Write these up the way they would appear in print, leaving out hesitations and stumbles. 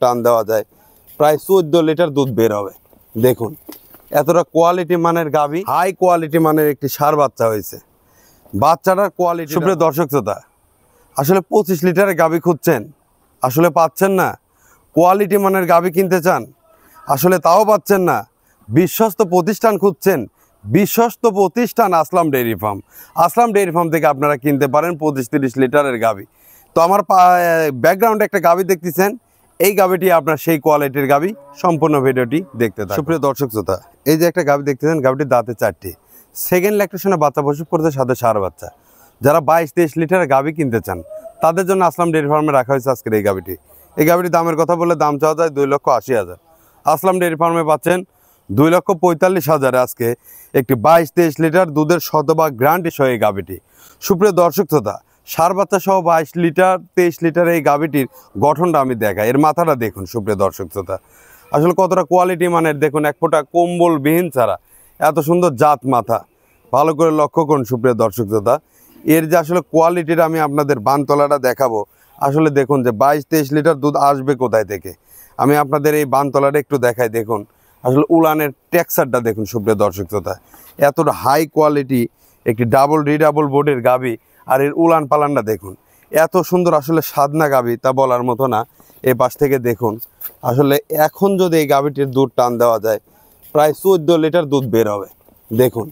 টান দেওয়া যায় প্রায় 14 লিটার দুধ বের হবে। দেখুন এতটা কোয়ালিটি মানের গাভী, হাই কোয়ালিটি মানের একটি ষাঁড় বাচ্চা হয়েছে। বাচ্চাটার কোয়ালিটি, সুপ্রিয় দর্শক শ্রোতা, আসলে 25 লিটারের গাভী খুঁজছেন, আসলে পাচ্ছেন না। কোয়ালিটি মানের গাভী কিনতে চান, আসলে তাও পাচ্ছেন না। বিশ্বস্ত প্রতিষ্ঠান খুঁজছেন, বিশ্বস্ত প্রতিষ্ঠান আসলাম ডেইরি ফার্ম। আসলাম ডেইরি ফার্ম থেকে আপনারা কিনতে পারেন 25-30 লিটারের গাভী। তো আমার ব্যাকগ্রাউন্ডে একটা গাভী দেখতেছেন, এই গাভীটি আপনার সেই কোয়ালিটির গাভী। সম্পূর্ণ ভিডিওটি দেখতে থাকুন। সুপ্রিয় দর্শক শ্রোতা, এই যে একটা গাভী দেখতেছেন, গাভীটির দাঁতে 4টি, সেকেন্ড ল্যাকটেশনে বাচ্চা প্রসব করতে, সাথে ষাঁড় বাচ্চা। যারা 22-23 লিটারের গাভী কিনতে চান তাদের জন্য আসলাম ডেইরি ফার্মে রাখা হয়েছে আজকের এই গাভীটি। এই গাভীটির দামের কথা বলে দাম চাওয়া যায় 2,80,000। আসলাম ডেইরি ফার্মে পাচ্ছেন 2,45,000 আজকে একটি 22-23 লিটার দুধের শতভাগ গ্যারান্টি সহ এই গাভীটি। সুপ্রিয় দর্শক শ্রোতা, ষাঁড় বাচ্চা সহ 22 লিটার 23 লিটার এই গাভীটির গঠনটা আমি দেখাই। এর মাথাটা দেখুন সুপ্রিয় দর্শক শ্রোতা, আসলে কতটা কোয়ালিটি মানের। দেখুন এক ফোঁটা কম্বলবিহীন ছাড়া এত সুন্দর জাত মাথা, ভালো করে লক্ষ্য করুন সুপ্রিয় দর্শক শ্রোতা। এর যে আসলে কোয়ালিটির আমি আপনাদের বানতলাটা দেখাবো, আসলে দেখুন যে 22-23 লিটার দুধ আসবে কোথায় থেকে। আমি আপনাদের এই বানতলাটা একটু দেখাই। দেখুন আসলে উলানের টেক্সচারটা দেখুন সুপ্রিয় দর্শক শ্রোতা, এতটা হাই কোয়ালিটি একটি ডাবল রিডাবল বোর্ডের গাভী। আর এর উলান পালানটা দেখুন, এত সুন্দর, আসলে সাদনা গাভী তা বলার মতো না। এই পাশ থেকে দেখুন, আসলে এখন যদি এই গাভীটির দুধ টান দেওয়া যায় প্রায় 14 লিটার দুধ বের হবে। দেখুন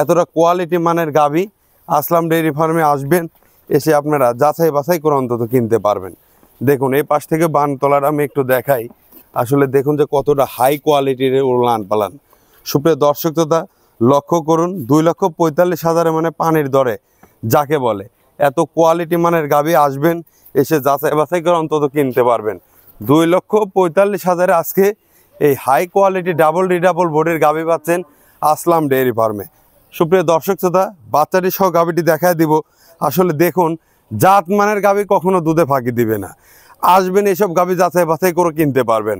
এতটা কোয়ালিটি মানের গাভী। আসলাম ডেইরি ফার্মে আসবেন, এসে আপনারা যাচাই বাছাই করে অন্তত কিনতে পারবেন। দেখুন এই পাশ থেকে বানতলাটা আমি একটু দেখাই। আসলে দেখুন যে কতটা হাই কোয়ালিটির উলান পালান। সুপ্রিয় দর্শক শ্রোতা, লক্ষ্য করুন 2,45,000 মানে পানির দরে যাকে বলে। এত কোয়ালিটি মানের গাভী আসবেন, এসে যাচাই বাছাই করে অন্তত কিনতে পারবেন। 2,45,000 আজকে এই হাই কোয়ালিটি ডাবল রিডাবল বোর্ডের গাভী পাচ্ছেন আসলাম ডেইরি ফার্মে। সুপ্রিয় দর্শক শ্রোতা, বাচ্চাটি সহ গাভীটি দেখায় দিব। আসলে দেখুন জাত মানের গাভী কখনো দুধে ফাঁকি দিবে না। আসবেন, এসব গাভী যাচাই বাছাই করে কিনতে পারবেন।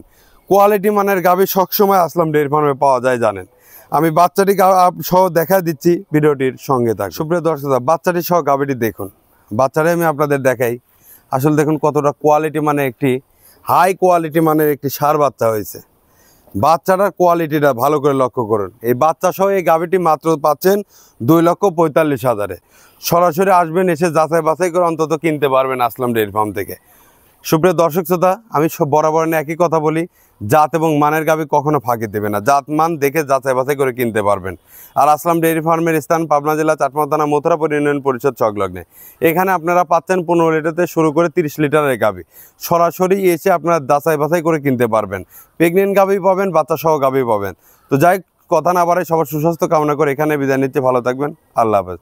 কোয়ালিটি মানের গাভী সবসময় আসলাম ডেইরি ফার্মে পাওয়া যায় জানেন। আমি বাচ্চাটি সহ দেখা দিচ্ছি, ভিডিওটির সঙ্গে থাক। সুপ্রিয় দর্শক, বাচ্চাটি সহ গাভীটি দেখুন, বাচ্চাটি আমি আপনাদের দেখাই। আসলে দেখুন কতটা কোয়ালিটি মানে একটি হাই কোয়ালিটি মানের একটি ষাঁড় বাচ্চা হয়েছে। বাচ্চাটার কোয়ালিটিটা ভালো করে লক্ষ্য করুন। এই বাচ্চা সহ এই গাভীটি মাত্র পাচ্ছেন 2,45,000। সরাসরি আসবেন, এসে যাচাই বাছাই করে অন্তত কিনতে পারবেন আসলাম ডেইরি ফার্ম থেকে। সুপ্রিয় দর্শক শ্রোতা, আমি বরাবর একই কথা বলি, জাত এবং মানের গাভী কখনো ফাঁকি দেবে না। জাত মান দেখে যাচাই বাছাই করে কিনতে পারবেন। আর আসলাম ডেইরি ফার্মের স্থান পাবনা জেলা চাটমোহর থানা মথুরাপুর ইউনিয়ন পরিষদ সংলগ্নে। এখানে আপনারা পাচ্ছেন 15 লিটারতে শুরু করে 30 লিটারের গাভী। সরাসরি এসে আপনারা যাচাই বাছাই করে কিনতে পারবেন। প্রেগনেন্ট গাভী পাবেন, বাচ্চা সহ গাভী পাবেন। তো যাই কথা না বাড়াই, সবার সুস্বাস্থ্য কামনা করে এখানে বিদায় নিচ্ছি। ভালো থাকবেন, আল্লাহ হাফেজ।